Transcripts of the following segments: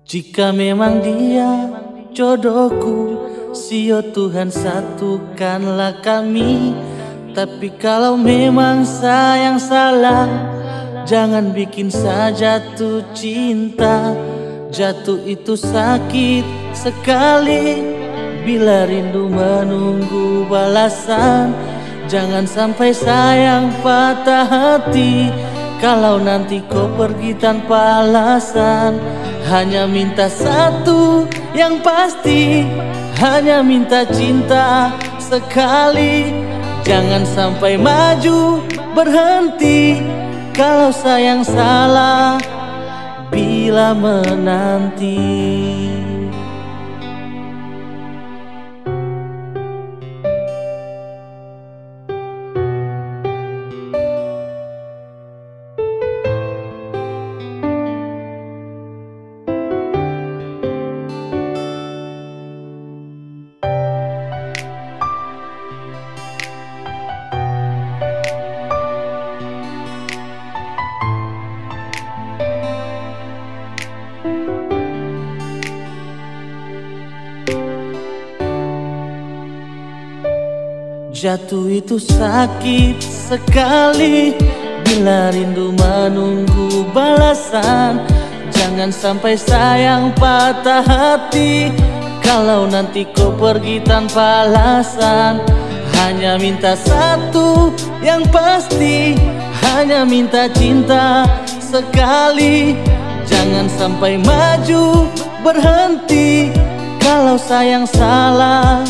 Jika memang dia jodohku, sio Tuhan satukanlah kami. Tapi kalau memang sayang salah, jangan bikin saya jatuh cinta. Jatuh itu sakit sekali, bila rindu menunggu balasan. Jangan sampai sayang patah hati, kalau nanti kau pergi tanpa alasan. Hanya minta satu yang pasti, hanya minta cinta sekali. Jangan sampai maju berhenti, kalau sayang salah bila menanti. Jatuh itu sakit sekali, bila rindu menunggu balasan. Jangan sampai sayang patah hati, kalau nanti kau pergi tanpa alasan. Hanya minta satu yang pasti, hanya minta cinta sekali. Jangan sampai maju berhenti, kalau sayang salah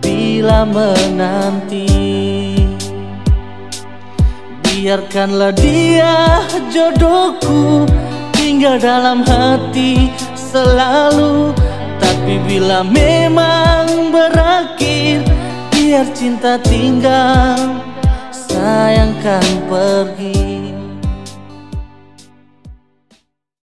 bila menanti. Biarkanlah dia jodohku, tinggal dalam hati selalu. Tapi bila memang berakhir, biar cinta tinggal, sayang kan pergi.